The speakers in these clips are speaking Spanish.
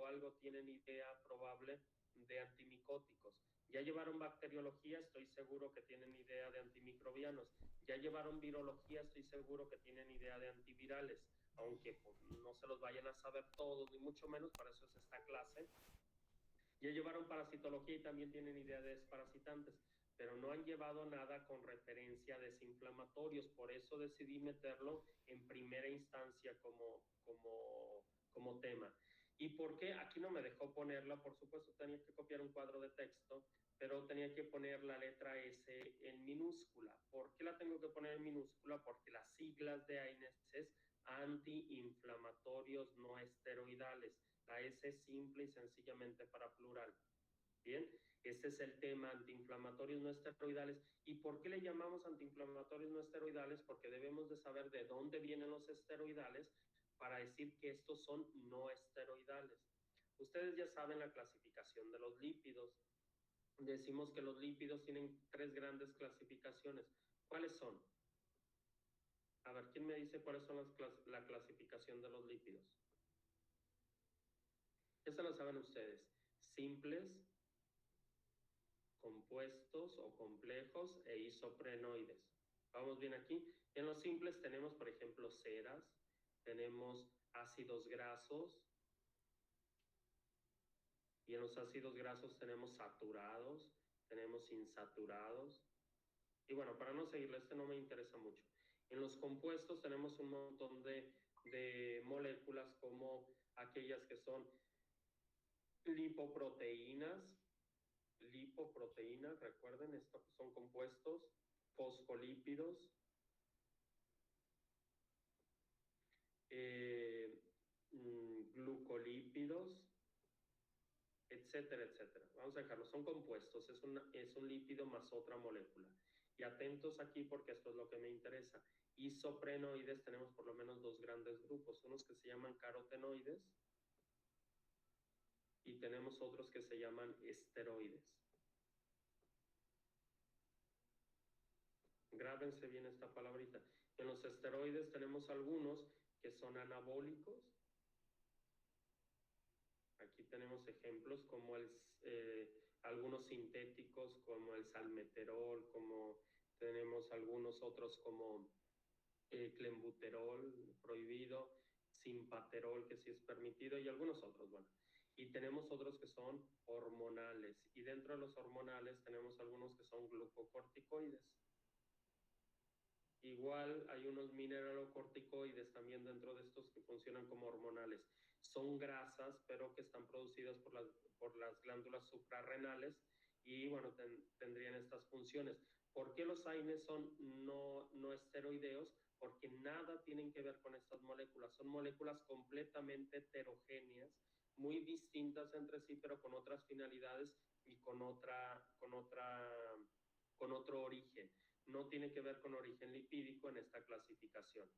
algo tienen idea probable de antimicóticos. Ya llevaron bacteriología, estoy seguro que tienen idea de antimicrobianos. Ya llevaron virología, estoy seguro que tienen idea de antivirales, aunque pues, no se los vayan a saber todos, ni mucho menos, para eso es esta clase. Ya llevaron parasitología y también tienen idea de desparasitantes, pero no han llevado nada con referencia a desinflamatorios, por eso decidí meterlo en primera instancia como tema. ¿Y por qué? Aquí no me dejó ponerla, por supuesto tenía que copiar un cuadro de texto, pero tenía que poner la letra S en minúscula. ¿Por qué la tengo que poner en minúscula? Porque las siglas de AINES es antiinflamatorios no esteroidales. La S es simple y sencillamente para plural. Bien, ese es el tema, antiinflamatorios no esteroidales. ¿Y por qué le llamamos antiinflamatorios no esteroidales? Porque debemos de saber de dónde vienen los esteroidales para decir que estos son no esteroidales. Ustedes ya saben la clasificación de los lípidos. Decimos que los lípidos tienen 3 grandes clasificaciones. ¿Cuáles son? A ver, ¿quién me dice cuáles son la clasificación de los lípidos? Esa la saben ustedes. Simples, compuestos o complejos e isoprenoides. Vamos bien aquí. En los simples tenemos, por ejemplo, ceras, tenemos ácidos grasos, y en los ácidos grasos tenemos saturados, tenemos insaturados. Y bueno, para no seguirle, este no me interesa mucho. En los compuestos tenemos un montón de moléculas como aquellas que son lipoproteínas, recuerden, estos son compuestos, fosfolípidos, glucolípidos, etcétera, etcétera. Vamos a dejarlo, son compuestos, es un lípido más otra molécula. Y atentos aquí porque esto es lo que me interesa. Isoprenoides tenemos por lo menos 2 grandes grupos, unos que se llaman carotenoides y tenemos otros que se llaman esteroides. Grábense bien esta palabrita. En los esteroides tenemos algunos que son anabólicos. Aquí tenemos ejemplos como algunos sintéticos como el salmeterol, como tenemos algunos otros como clenbuterol prohibido, simpaterol que sí es permitido y algunos otros, bueno. Y tenemos otros que son hormonales y dentro de los hormonales tenemos algunos que son glucocorticoides. Igual hay unos mineralocorticoides también dentro de estos que funcionan como hormonales. Son grasas, pero que están producidas por las glándulas suprarrenales y bueno, tendrían estas funciones. ¿Por qué los AINES son no esteroideos? Porque nada tienen que ver con estas moléculas. Son moléculas completamente heterogéneas, muy distintas entre sí, pero con otras finalidades y con otro origen. No tiene que ver con origen lipídico en esta clasificación.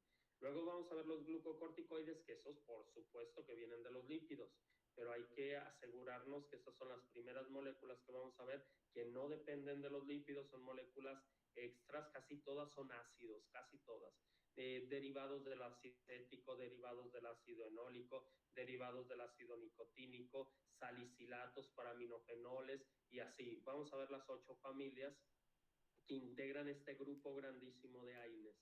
Luego vamos a ver los glucocorticoides, que esos por supuesto que vienen de los lípidos, pero hay que asegurarnos que estas son las primeras moléculas que vamos a ver que no dependen de los lípidos, son moléculas extras, casi todas son ácidos, casi todas, derivados del ácido acético, derivados del ácido enólico, derivados del ácido nicotínico, salicilatos para aminofenoles y así. Vamos a ver las 8 familias que integran este grupo grandísimo de AINES.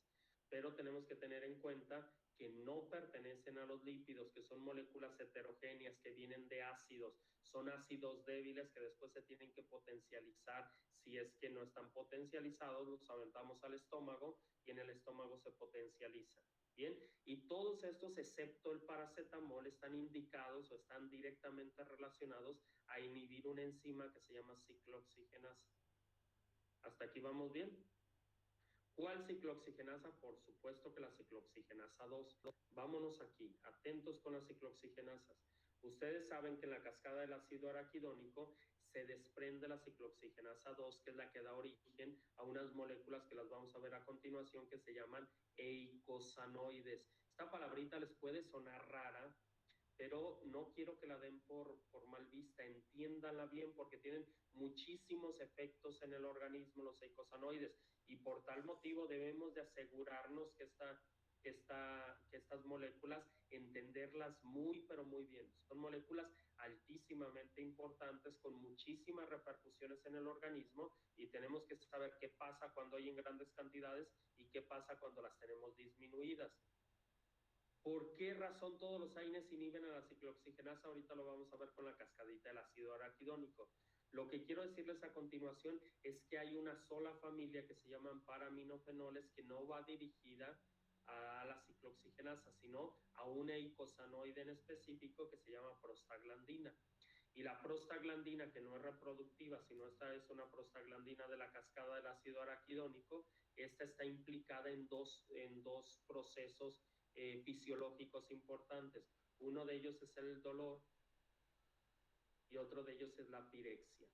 Pero tenemos que tener en cuenta que no pertenecen a los lípidos, que son moléculas heterogéneas, que vienen de ácidos, son ácidos débiles que después se tienen que potencializar. Si es que no están potencializados, los aventamos al estómago y en el estómago se potencializa. Bien, y todos estos, excepto el paracetamol, están indicados o están directamente relacionados a inhibir una enzima que se llama ciclooxigenasa. ¿Hasta aquí vamos bien? ¿Cuál ciclooxigenasa? Por supuesto que la ciclooxigenasa 2. Vámonos aquí, atentos con las ciclooxigenasas. Ustedes saben que en la cascada del ácido araquidónico se desprende la ciclooxigenasa 2, que es la que da origen a unas moléculas que las vamos a ver a continuación que se llaman eicosanoides. Esta palabrita les puede sonar rara, pero no quiero que la den por mal vista, entiéndanla bien porque tienen muchísimos efectos en el organismo los eicosanoides y por tal motivo debemos de asegurarnos que estas moléculas, entenderlas muy pero muy bien. Son moléculas muchísimamente importantes, con muchísimas repercusiones en el organismo, y tenemos que saber qué pasa cuando hay en grandes cantidades y qué pasa cuando las tenemos disminuidas. ¿Por qué razón todos los AINES inhiben a la ciclooxigenasa? Ahorita lo vamos a ver con la cascadita del ácido araquidónico. Lo que quiero decirles a continuación es que hay una sola familia que se llaman paraminofenoles, que no va dirigida a la ciclooxigenasa, sino a una eicosanoide en específico que se llama prostaglandina. Y la prostaglandina, que no es reproductiva, sino esta es una prostaglandina de la cascada del ácido araquidónico, esta está implicada en dos procesos fisiológicos importantes. Uno de ellos es el dolor y otro de ellos es la pirexia.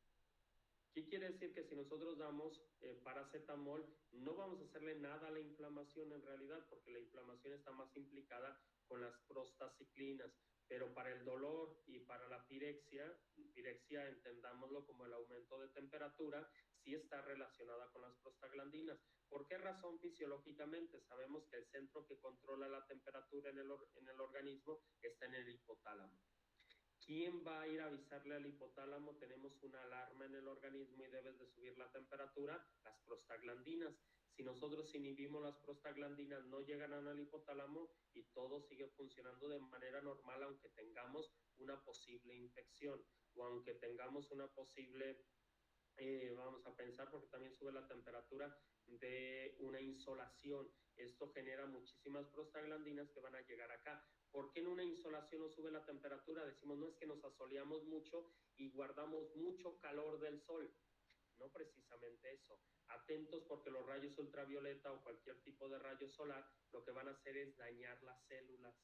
¿Qué quiere decir? Que si nosotros damos paracetamol, no vamos a hacerle nada a la inflamación en realidad, porque la inflamación está más implicada con las prostaciclinas. Pero para el dolor y para la pirexia entendámoslo como el aumento de temperatura, sí está relacionada con las prostaglandinas. ¿Por qué razón? Fisiológicamente sabemos que el centro que controla la temperatura en el organismo está en el hipotálamo. ¿Quién va a ir a avisarle al hipotálamo? Tenemos una alarma en el organismo y debes de subir la temperatura, las prostaglandinas. Si nosotros inhibimos las prostaglandinas, no llegarán al hipotálamo y todo sigue funcionando de manera normal, aunque tengamos una posible infección o aunque tengamos una posible, vamos a pensar, porque también sube la temperatura, de una insolación. Esto genera muchísimas prostaglandinas que van a llegar acá. ¿Por qué en una insolación no sube la temperatura? Decimos, no, es que nos asoleamos mucho y guardamos mucho calor del sol. No precisamente eso. Atentos, porque los rayos ultravioleta o cualquier tipo de rayo solar lo que van a hacer es dañar las células.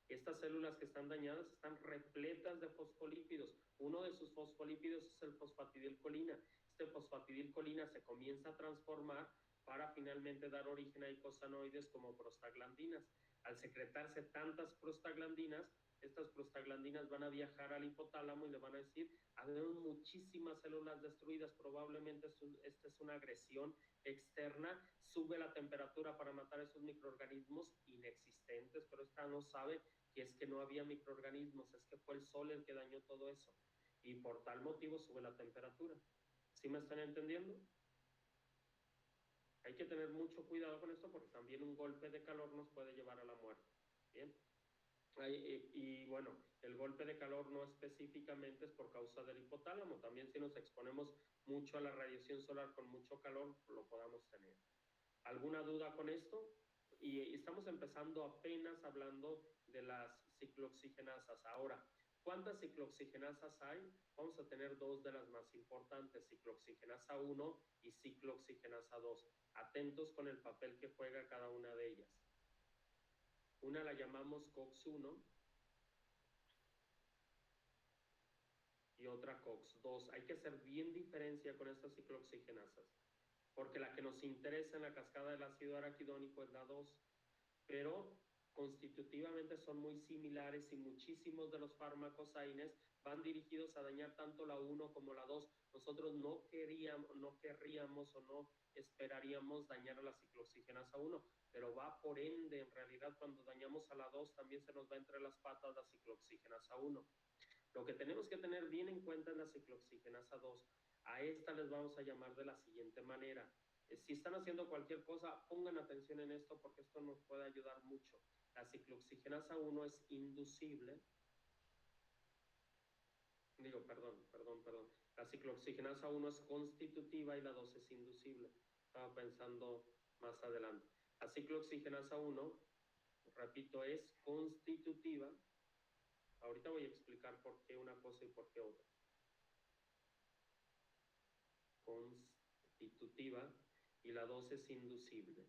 Estas células que están dañadas están repletas de fosfolípidos. Uno de sus fosfolípidos es el fosfatidilcolina. Este fosfatidilcolina se comienza a transformar para finalmente dar origen a eicosanoides como prostaglandinas. Al secretarse tantas prostaglandinas, estas prostaglandinas van a viajar al hipotálamo y le van a decir, hay muchísimas células destruidas, probablemente esta es una agresión externa, sube la temperatura para matar esos microorganismos inexistentes, pero esta no sabe que es que no había microorganismos, es que fue el sol el que dañó todo eso, y por tal motivo sube la temperatura. ¿Sí me están entendiendo? Hay que tener mucho cuidado con esto, porque también un golpe de calor nos puede llevar a la muerte. Bien. Y bueno, el golpe de calor no específicamente es por causa del hipotálamo, también si nos exponemos mucho a la radiación solar con mucho calor, lo podamos tener. ¿Alguna duda con esto? Y estamos empezando apenas hablando de las ciclooxigenasas. Ahora, ¿cuántas ciclooxigenasas hay? Vamos a tener dos de las más importantes, ciclooxigenasa 1 y ciclooxigenasa 2. Atentos con el papel que juega cada una de ellas. Una la llamamos COX-1 y otra COX-2. Hay que hacer bien diferencia con estas ciclooxigenasas, porque la que nos interesa en la cascada del ácido araquidónico es la 2, pero constitutivamente son muy similares y muchísimos de los fármacos AINES van dirigidos a dañar tanto la 1 como la 2. Nosotros no querríamos o no esperaríamos dañar a la ciclooxigenasa 1, pero va por ende. En realidad, cuando dañamos a la 2, también se nos va entre las patas la ciclooxigenasa 1. Lo que tenemos que tener bien en cuenta es la ciclooxigenasa 2. A esta les vamos a llamar de la siguiente manera. Si están haciendo cualquier cosa, pongan atención en esto, porque esto nos puede ayudar mucho. La ciclooxigenasa 1 es inducible. Perdón. La ciclooxigenasa 1 es constitutiva y la 2 es inducible. Estaba pensando más adelante. La ciclooxigenasa 1, repito, es constitutiva. Ahorita voy a explicar por qué una cosa y por qué otra. Constitutiva y la 2 es inducible.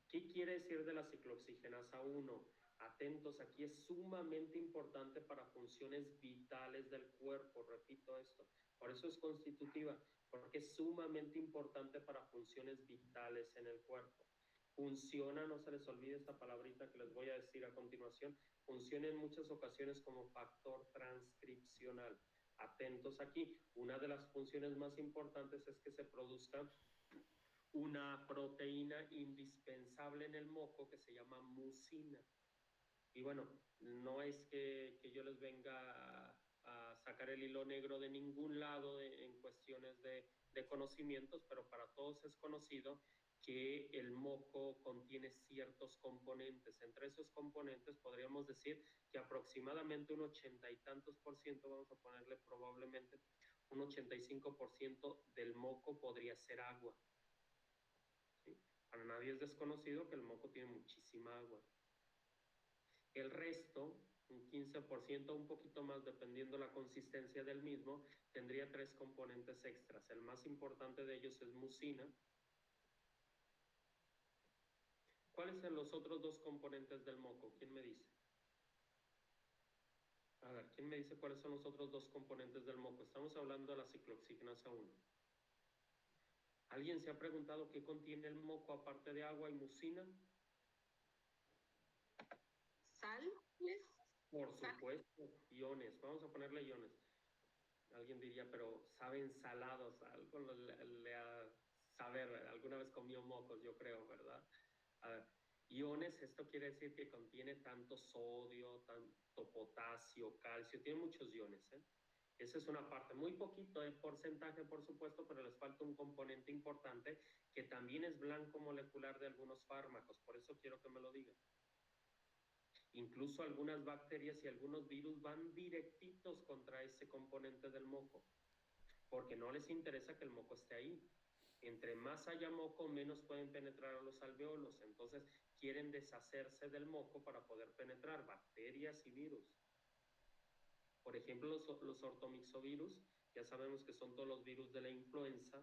¿Qué quiere decir de la ciclooxigenasa 1? Atentos, aquí es sumamente importante para funciones vitales del cuerpo, repito esto. Por eso es constitutiva, porque es sumamente importante para funciones vitales en el cuerpo. Funciona, no se les olvide esta palabrita que les voy a decir a continuación, funciona en muchas ocasiones como factor transcripcional. Atentos aquí, una de las funciones más importantes es que se produzca una proteína indispensable en el moco que se llama mucina. Y bueno, no es que yo les les venga a sacar el hilo negro de ningún lado en cuestiones de conocimientos, pero para todos es conocido que el moco contiene ciertos componentes. Entre esos componentes podríamos decir que aproximadamente un 80 y tantos por ciento, vamos a ponerle probablemente un 85% del moco podría ser agua. ¿Sí? Para nadie es desconocido que el moco tiene muchísima agua. El resto, un 15%, un poquito más, dependiendo la consistencia del mismo, tendría 3 componentes extras. El más importante de ellos es mucina. ¿Cuáles son los otros 2 componentes del moco? ¿Quién me dice? A ver, ¿quién me dice cuáles son los otros 2 componentes del moco? Estamos hablando de la ciclooxigenasa 1. ¿Alguien se ha preguntado qué contiene el moco aparte de agua y mucina? ¿Sal? Por supuesto, iones. Vamos a ponerle iones. Alguien diría, pero saben salados, algo saber, alguna vez comió mocos, yo creo, ¿verdad? A ver, iones, esto quiere decir que contiene tanto sodio, tanto potasio, calcio, tiene muchos iones, ¿eh? Esa es una parte, muy poquito de porcentaje, por supuesto, pero les falta un componente importante que también es blanco molecular de algunos fármacos, por eso quiero que me lo digan. Incluso algunas bacterias y algunos virus van directitos contra ese componente del moco, porque no les interesa que el moco esté ahí. Entre más haya moco, menos pueden penetrar a los alveolos. Entonces, quieren deshacerse del moco para poder penetrar bacterias y virus. Por ejemplo, los ortomixovirus, ya sabemos que son todos los virus de la influenza,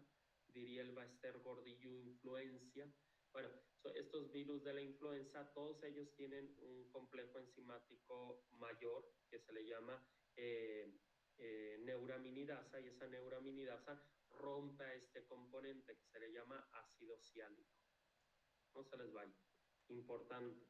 diría el Baester Gordillo influencia. Bueno, estos virus de la influenza, todos ellos tienen un complejo enzimático mayor que se le llama neuraminidasa, y esa neuraminidasa rompe a este componente que se le llama ácido ciálico. No se les vaya. Importante.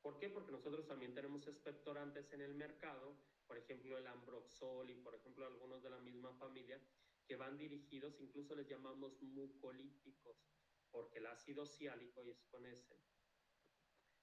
¿Por qué? Porque nosotros también tenemos expectorantes en el mercado, por ejemplo el Ambroxol y por ejemplo algunos de la misma familia, que van dirigidos, incluso les llamamos mucolíticos, porque el ácido ciálico, y es con ese,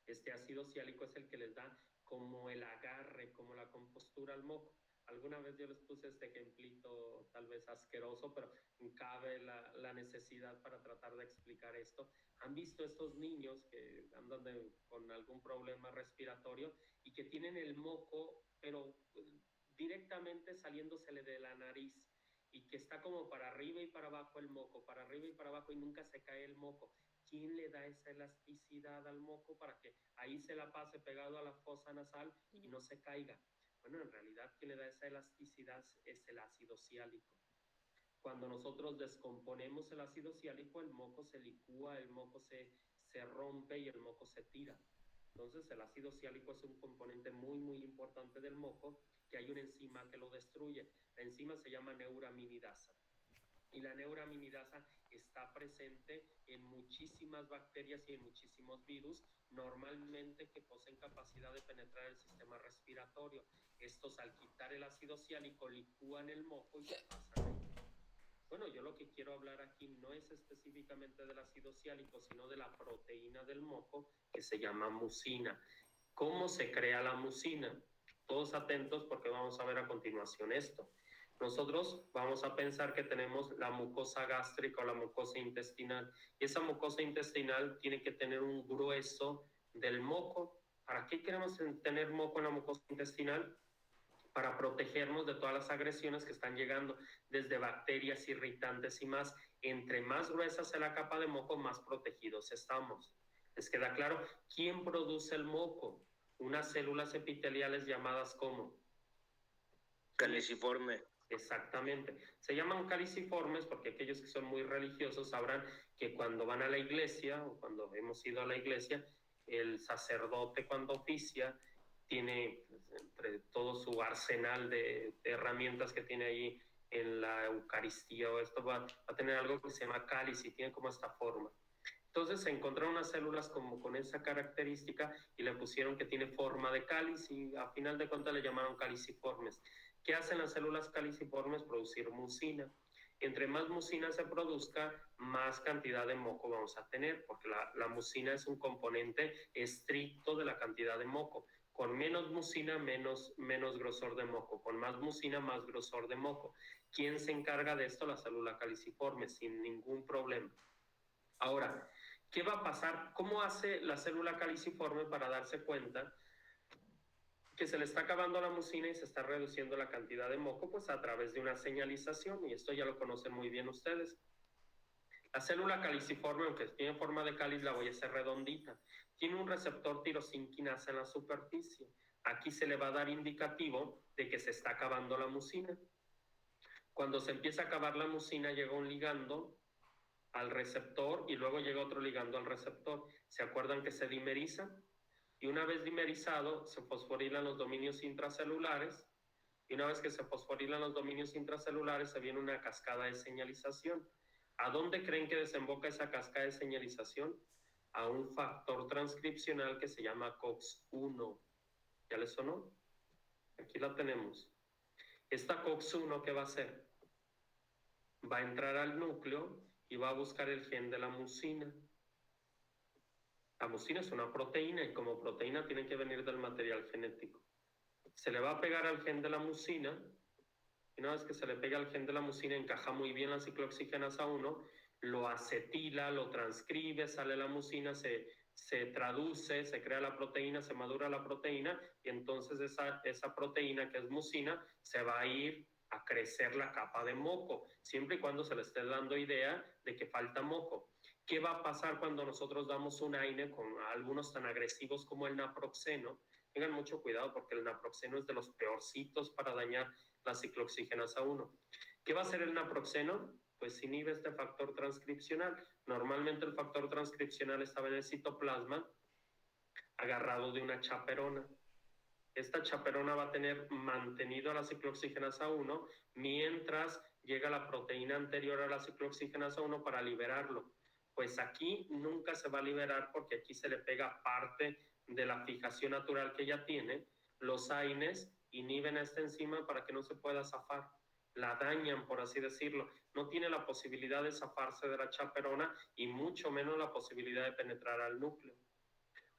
este ácido ciálico es el que les da como el agarre, como la compostura al moco. Alguna vez yo les puse este ejemplito tal vez asqueroso, pero cabe la necesidad para tratar de explicar esto. ¿Han visto estos niños que andan con algún problema respiratorio y que tienen el moco, pero directamente saliéndosele de la nariz, y que está como para arriba y para abajo el moco, para arriba y para abajo, y nunca se cae el moco? ¿Quién le da esa elasticidad al moco para que ahí se la pase pegado a la fosa nasal y no se caiga? Bueno, en realidad quien le da esa elasticidad es el ácido ciálico. Cuando nosotros descomponemos el ácido ciálico, el moco se licúa, el moco se rompe y el moco se tira. Entonces el ácido ciálico es un componente muy, muy importante del moco, que hay una enzima que lo destruye. La enzima se llama neuraminidasa. Y la neuraminidasa está presente en muchísimas bacterias y en muchísimos virus, normalmente que poseen capacidad de penetrar el sistema respiratorio. Estos, al quitar el ácido ciálico, licúan el moco y lo pasan ahí. Bueno, yo lo que quiero hablar aquí no es específicamente del ácido ciálico, sino de la proteína del moco que se llama mucina. ¿Cómo se crea la mucina? Todos atentos porque vamos a ver a continuación esto. Nosotros vamos a pensar que tenemos la mucosa gástrica o la mucosa intestinal, y esa mucosa intestinal tiene que tener un grueso del moco. ¿Para qué queremos tener moco en la mucosa intestinal? Para protegernos de todas las agresiones que están llegando, desde bacterias, irritantes y más. Entre más gruesa sea la capa de moco, más protegidos estamos. ¿Les queda claro? ¿Quién produce el moco? Unas células epiteliales llamadas ¿cómo? Caliciforme. Exactamente. Se llaman caliciformes porque aquellos que son muy religiosos sabrán que cuando van a la iglesia o cuando hemos ido a la iglesia, el sacerdote cuando oficia tiene, pues, entre todo su arsenal de herramientas que tiene ahí en la Eucaristía o esto, va a tener algo que se llama cáliz y tiene como esta forma. Entonces se encontraron unas células como con esa característica y le pusieron que tiene forma de cáliz, y a final de cuentas le llamaron caliciformes. ¿Qué hacen las células caliciformes? Producir mucina. Entre más mucina se produzca, más cantidad de moco vamos a tener, porque la mucina es un componente estricto de la cantidad de moco. Con menos mucina, menos grosor de moco. Con más mucina, más grosor de moco. ¿Quién se encarga de esto? La célula caliciforme, sin ningún problema. Ahora, ¿qué va a pasar? ¿Cómo hace la célula caliciforme para darse cuenta que se le está acabando la mucina y se está reduciendo la cantidad de moco? Pues a través de una señalización, y esto ya lo conocen muy bien ustedes. La célula caliciforme, aunque tiene forma de cáliz, la voy a hacer redondita. Tiene un receptor tirosinquinasa en la superficie. Aquí se le va a dar indicativo de que se está acabando la mucina. Cuando se empieza a acabar la mucina, llega un ligando al receptor y luego llega otro ligando al receptor. ¿Se acuerdan que se dimeriza? Y una vez dimerizado, se fosforilan los dominios intracelulares. Y una vez que se fosforilan los dominios intracelulares, se viene una cascada de señalización. ¿A dónde creen que desemboca esa cascada de señalización? A un factor transcripcional que se llama COX-1. ¿Ya les sonó? Aquí la tenemos. Esta COX-1, ¿qué va a hacer? Va a entrar al núcleo y va a buscar el gen de la mucina. La mucina es una proteína y como proteína tiene que venir del material genético. Se le va a pegar al gen de la mucina y una vez que se le pega al gen de la mucina encaja muy bien la ciclooxigenasa 1, lo acetila, lo transcribe, sale la mucina, se traduce, se crea la proteína, se madura la proteína y entonces esa proteína que es mucina se va a ir a crecer la capa de moco, siempre y cuando se le esté dando idea de que falta moco. ¿Qué va a pasar cuando nosotros damos un AINE con algunos tan agresivos como el naproxeno? Tengan mucho cuidado porque el naproxeno es de los peorcitos para dañar la ciclooxigenasa 1. ¿Qué va a hacer el naproxeno? Pues inhibe este factor transcripcional. Normalmente el factor transcripcional estaba en el citoplasma agarrado de una chaperona. Esta chaperona va a tener mantenido a la ciclooxigenasa 1 mientras llega la proteína anterior a la ciclooxigenasa 1 para liberarlo. Pues aquí nunca se va a liberar porque aquí se le pega parte de la fijación natural que ella tiene. Los AINES inhiben a esta enzima para que no se pueda zafar. La dañan, por así decirlo. No tiene la posibilidad de zafarse de la chaperona y mucho menos la posibilidad de penetrar al núcleo.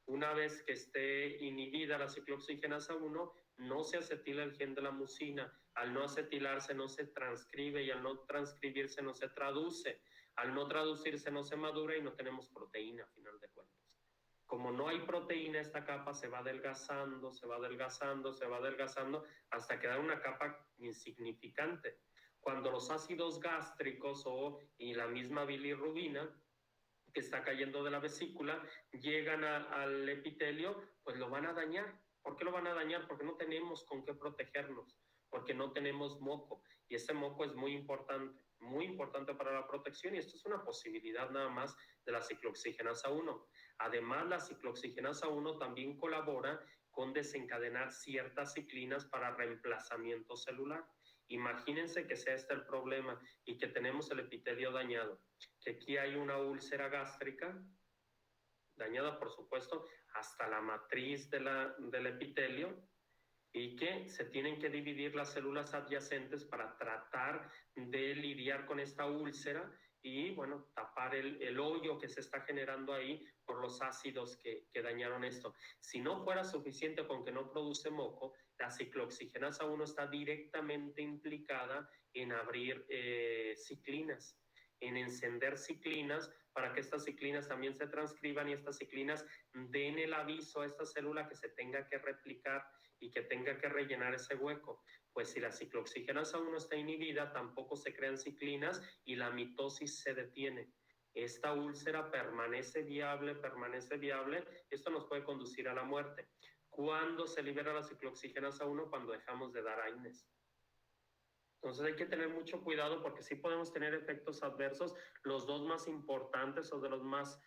Una vez que esté inhibida la ciclooxigenasa 1, no se acetila el gen de la mucina. Al no acetilarse no se transcribe y al no transcribirse no se traduce. Al no traducirse no se madura y no tenemos proteína a final de cuentas. Como no hay proteína, esta capa se va adelgazando, se va adelgazando, se va adelgazando hasta quedar una capa insignificante. Cuando los ácidos gástricos y la misma bilirrubina que está cayendo de la vesícula, llegan al epitelio, pues lo van a dañar. ¿Por qué lo van a dañar? Porque no tenemos con qué protegernos, porque no tenemos moco. Y ese moco es muy importante para la protección y esto es una posibilidad nada más de la ciclooxigenasa 1. Además, la ciclooxigenasa 1 también colabora con desencadenar ciertas ciclinas para reemplazamiento celular. Imagínense que sea este el problema y que tenemos el epitelio dañado, que aquí hay una úlcera gástrica dañada, por supuesto, hasta la matriz del epitelio y que se tienen que dividir las células adyacentes para tratar de lidiar con esta úlcera y, bueno, tapar el hoyo que se está generando ahí por los ácidos que dañaron esto. Si no fuera suficiente con que no produce moco, la ciclooxigenasa 1 está directamente implicada en abrir ciclinas, en encender ciclinas para que estas ciclinas también se transcriban y estas ciclinas den el aviso a esta célula que se tenga que replicar y que tenga que rellenar ese hueco. Pues si la ciclooxigenasa 1 está inhibida, tampoco se crean ciclinas y la mitosis se detiene. Esta úlcera permanece viable. Esto nos puede conducir a la muerte. ¿Cuándo se libera la ciclooxigenasa 1? Cuando dejamos de dar AINES. Entonces hay que tener mucho cuidado porque sí podemos tener efectos adversos. Los dos más importantes o de los más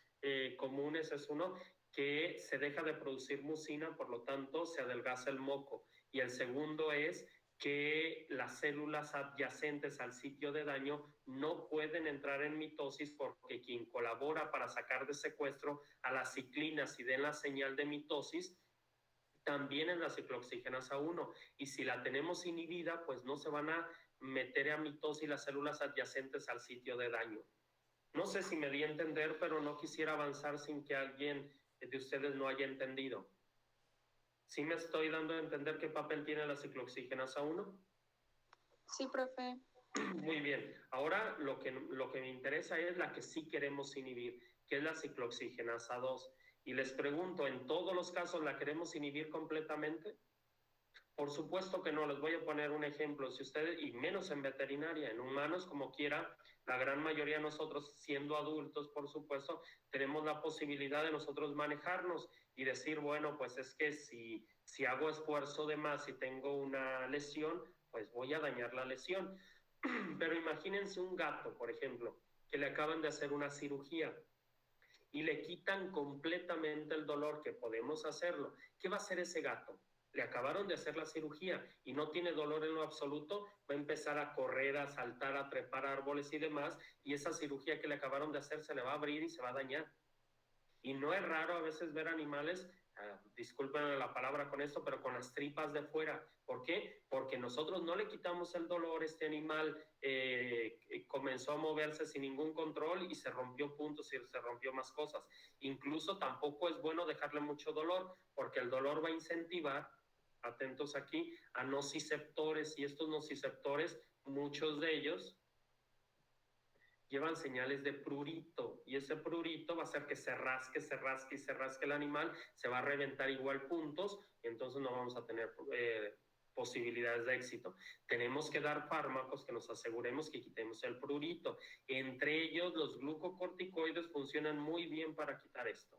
comunes es uno, que se deja de producir mucina, por lo tanto se adelgaza el moco. Y el segundo es que las células adyacentes al sitio de daño no pueden entrar en mitosis porque quien colabora para sacar de secuestro a las ciclinas y den la señal de mitosis también es la ciclooxigenasa 1. Y si la tenemos inhibida, pues no se van a meter a mitosis las células adyacentes al sitio de daño. No sé si me di a entender, pero no quisiera avanzar sin que alguien de ustedes no haya entendido. ¿Sí me estoy dando a entender qué papel tiene la ciclooxigenasa 1? Sí, profe. Muy bien. Ahora lo que me interesa es la que sí queremos inhibir, que es la ciclooxigenasa 2. Y les pregunto, ¿en todos los casos la queremos inhibir completamente? Por supuesto que no. Les voy a poner un ejemplo. Si ustedes, y menos en veterinaria, en humanos como quiera, la gran mayoría de nosotros, siendo adultos, por supuesto, tenemos la posibilidad de nosotros manejarnos y decir, bueno, pues es que si hago esfuerzo de más y tengo una lesión, pues voy a dañar la lesión. Pero imagínense un gato, por ejemplo, que le acaban de hacer una cirugía y le quitan completamente el dolor, que podemos hacerlo. ¿Qué va a hacer ese gato? Le acabaron de hacer la cirugía y no tiene dolor en lo absoluto, va a empezar a correr, a saltar, a trepar árboles y demás, y esa cirugía que le acabaron de hacer se le va a abrir y se va a dañar. Y no es raro a veces ver animales, disculpen la palabra con esto, pero con las tripas de fuera. ¿Por qué? Porque nosotros no le quitamos el dolor, este animal comenzó a moverse sin ningún control y se rompió puntos y se rompió más cosas. Incluso tampoco es bueno dejarle mucho dolor, porque el dolor va a incentivar, atentos aquí, a nociceptores, y estos nociceptores, muchos de ellos llevan señales de prurito, y ese prurito va a hacer que se rasque, se rasque y se rasque el animal, se va a reventar igual puntos, y entonces no vamos a tener posibilidades de éxito. Tenemos que dar fármacos que nos aseguremos que quitemos el prurito. Entre ellos, los glucocorticoides funcionan muy bien para quitar esto.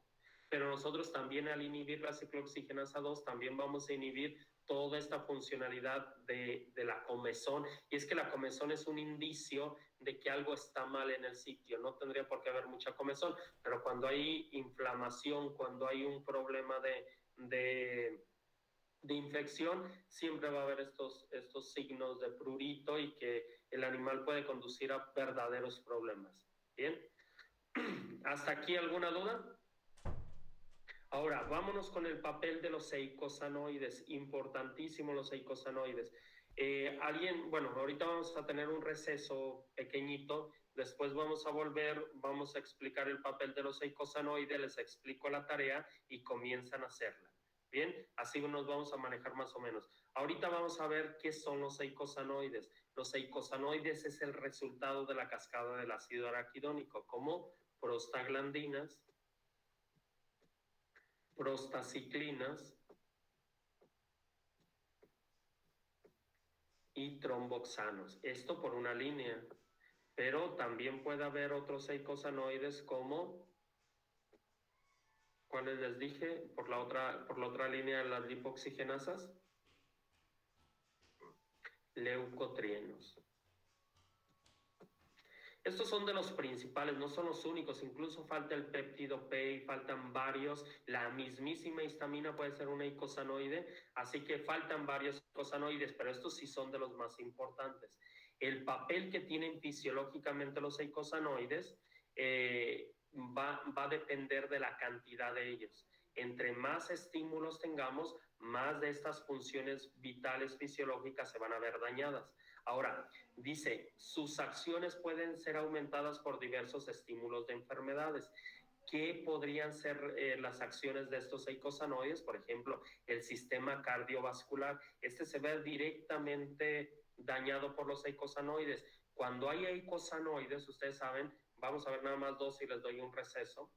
Pero nosotros también, al inhibir la ciclooxigenasa 2, también vamos a inhibir toda esta funcionalidad de la comezón. Y es que la comezón es un indicio de que algo está mal en el sitio. No tendría por qué haber mucha comezón, pero cuando hay inflamación, cuando hay un problema de infección, siempre va a haber estos signos de prurito, y que el animal puede conducir a verdaderos problemas. Bien, ¿hasta aquí alguna duda? Ahora, vámonos con el papel de los eicosanoides. Importantísimo los eicosanoides. Bueno, ahorita vamos a tener un receso pequeñito, después vamos a volver, vamos a explicar el papel de los eicosanoides, les explico la tarea y comienzan a hacerla. Bien, así nos vamos a manejar más o menos. Ahorita vamos a ver qué son los eicosanoides. Los eicosanoides es el resultado de la cascada del ácido araquidónico, como prostaglandinas, prostaciclinas y tromboxanos. Esto por una línea, pero también puede haber otros eicosanoides como, ¿cuáles les dije? Por la otra línea de las lipoxigenasas, leucotrienos. Estos son de los principales, no son los únicos, incluso falta el péptido P y faltan varios. La mismísima histamina puede ser un eicosanoide, así que faltan varios eicosanoides, pero estos sí son de los más importantes. El papel que tienen fisiológicamente los eicosanoides va a depender de la cantidad de ellos. Entre más estímulos tengamos, más de estas funciones vitales fisiológicas se van a ver dañadas. Ahora, dice, sus acciones pueden ser aumentadas por diversos estímulos de enfermedades. ¿Qué podrían ser las acciones de estos eicosanoides? Por ejemplo, el sistema cardiovascular. Este se ve directamente dañado por los eicosanoides. Cuando hay eicosanoides, ustedes saben, vamos a ver nada más dos y les doy un receso,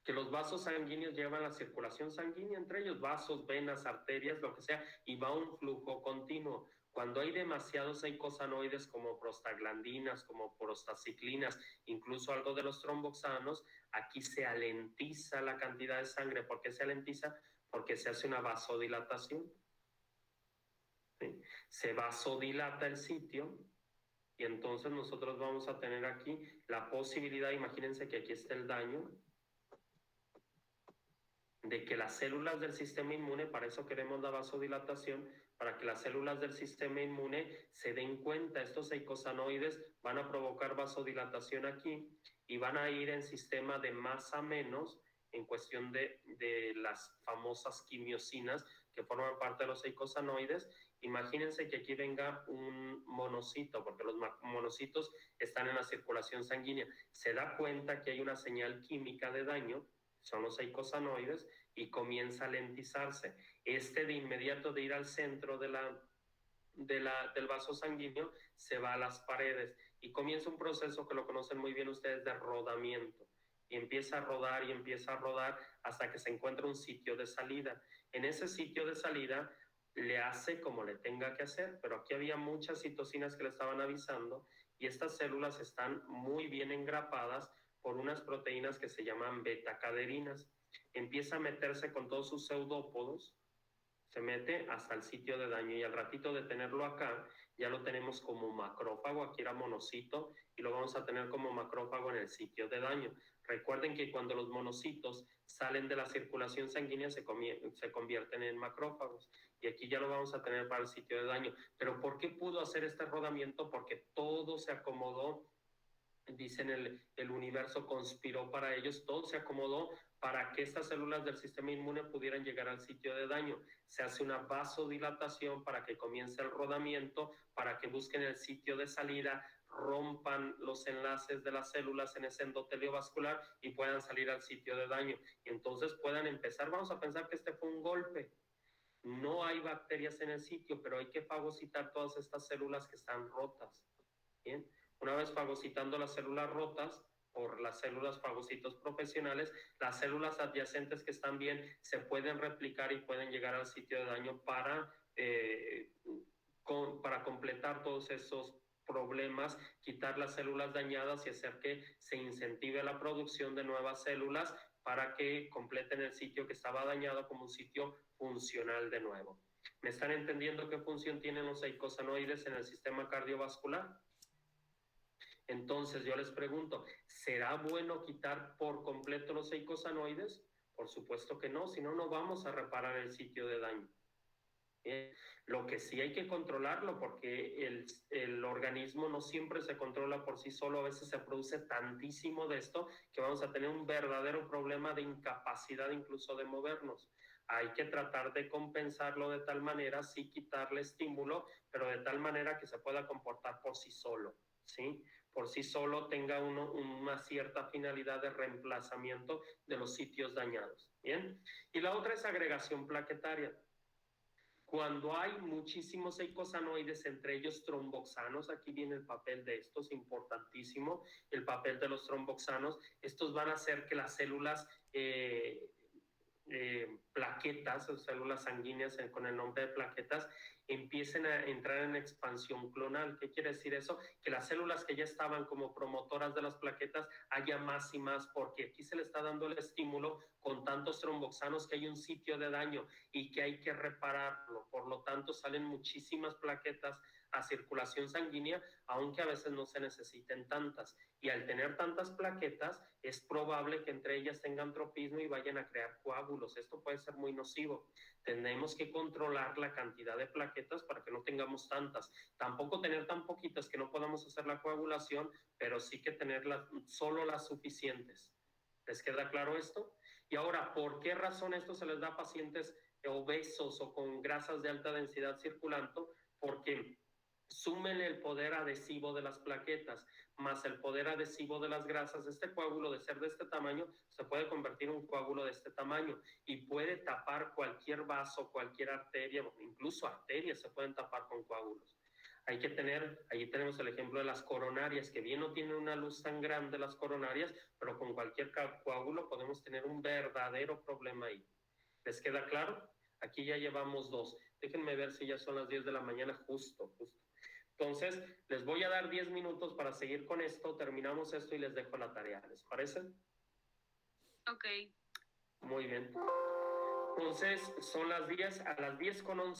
que los vasos sanguíneos llevan la circulación sanguínea entre ellos, vasos, venas, arterias, lo que sea, y va un flujo continuo. Cuando hay demasiados eicosanoides como prostaglandinas, como prostaciclinas, incluso algo de los tromboxanos, aquí se alentiza la cantidad de sangre. ¿Por qué se alentiza? Porque se hace una vasodilatación. ¿Sí? Se vasodilata el sitio, y entonces nosotros vamos a tener aquí la posibilidad, imagínense que aquí está el daño, de que las células del sistema inmune, para eso queremos la vasodilatación, para que las células del sistema inmune se den cuenta, estos eicosanoides van a provocar vasodilatación aquí y van a ir en sistema de más a menos en cuestión de las famosas quimiosinas que forman parte de los eicosanoides. Imagínense que aquí venga un monocito, porque los monocitos están en la circulación sanguínea. Se da cuenta que hay una señal química de daño, son los eicosanoides, y comienza a lentizarse. De inmediato de ir al centro del vaso sanguíneo, se va a las paredes y comienza un proceso que lo conocen muy bien ustedes de rodamiento. Y empieza a rodar y empieza a rodar hasta que se encuentra un sitio de salida. En ese sitio de salida le hace como le tenga que hacer, pero aquí había muchas citocinas que le estaban avisando y estas células están muy bien engrapadas por unas proteínas que se llaman betacaderinas. Empieza a meterse con todos sus pseudópodos, se mete hasta el sitio de daño y al ratito de tenerlo acá, ya lo tenemos como macrófago, aquí era monocito, y lo vamos a tener como macrófago en el sitio de daño. Recuerden que cuando los monocitos salen de la circulación sanguínea se convierten en macrófagos, y aquí ya lo vamos a tener para el sitio de daño. Pero ¿por qué pudo hacer este rodamiento? Porque todo se acomodó. Dicen el universo conspiró para ellos, todo se acomodó para que estas células del sistema inmune pudieran llegar al sitio de daño. Se hace una vasodilatación para que comience el rodamiento, para que busquen el sitio de salida, rompan los enlaces de las células en ese endotelio vascular y puedan salir al sitio de daño. Y entonces puedan empezar, vamos a pensar que este fue un golpe. No hay bacterias en el sitio, pero hay que fagocitar todas estas células que están rotas. Bien. Una vez fagocitando las células rotas por las células fagocitos profesionales, las células adyacentes que están bien se pueden replicar y pueden llegar al sitio de daño para completar todos esos problemas, quitar las células dañadas y hacer que se incentive la producción de nuevas células para que completen el sitio que estaba dañado como un sitio funcional de nuevo. ¿Me están entendiendo qué función tienen los eicosanoides en el sistema cardiovascular? Entonces yo les pregunto, ¿será bueno quitar por completo los eicosanoides? Por supuesto que no, si no, no vamos a reparar el sitio de daño. Lo que sí hay que controlarlo, porque el organismo no siempre se controla por sí solo, a veces se produce tantísimo de esto que vamos a tener un verdadero problema de incapacidad incluso de movernos. Hay que tratar de compensarlo de tal manera, sí quitarle estímulo, pero de tal manera que se pueda comportar por sí solo, ¿sí? Por sí solo tenga una cierta finalidad de reemplazamiento de los sitios dañados, ¿bien? Y la otra es agregación plaquetaria. Cuando hay muchísimos eicosanoides, entre ellos tromboxanos, aquí viene el papel de estos, importantísimo, el papel de los tromboxanos, estos van a hacer que las células plaquetas o células sanguíneas con el nombre de plaquetas empiecen a entrar en expansión clonal. ¿Qué quiere decir eso? Que las células que ya estaban como promotoras de las plaquetas haya más y más, porque aquí se le está dando el estímulo con tantos tromboxanos que hay un sitio de daño y que hay que repararlo. Por lo tanto, salen muchísimas plaquetas a circulación sanguínea, aunque a veces no se necesiten tantas. Y al tener tantas plaquetas, es probable que entre ellas tengan tropismo y vayan a crear coágulos. Esto puede ser muy nocivo. Tenemos que controlar la cantidad de plaquetas para que no tengamos tantas. Tampoco tener tan poquitas que no podamos hacer la coagulación, pero sí que tener solo las suficientes. ¿Les queda claro esto? Y ahora, ¿por qué razón esto se les da a pacientes obesos o con grasas de alta densidad circulando? Porque súmenle el poder adhesivo de las plaquetas más el poder adhesivo de las grasas. Este coágulo, de ser de este tamaño, se puede convertir en un coágulo de este tamaño y puede tapar cualquier vaso, cualquier arteria, incluso arterias se pueden tapar con coágulos. Hay que tener, ahí tenemos el ejemplo de las coronarias, que bien no tienen una luz tan grande las coronarias, pero con cualquier coágulo podemos tener un verdadero problema ahí. ¿Les queda claro? Aquí ya llevamos 2. Déjenme ver si ya son las 10 de la mañana, justo. Entonces, les voy a dar 10 minutos para seguir con esto, terminamos esto y les dejo la tarea. ¿Les parece? Ok. Muy bien. Entonces, son las 10, a las 10:11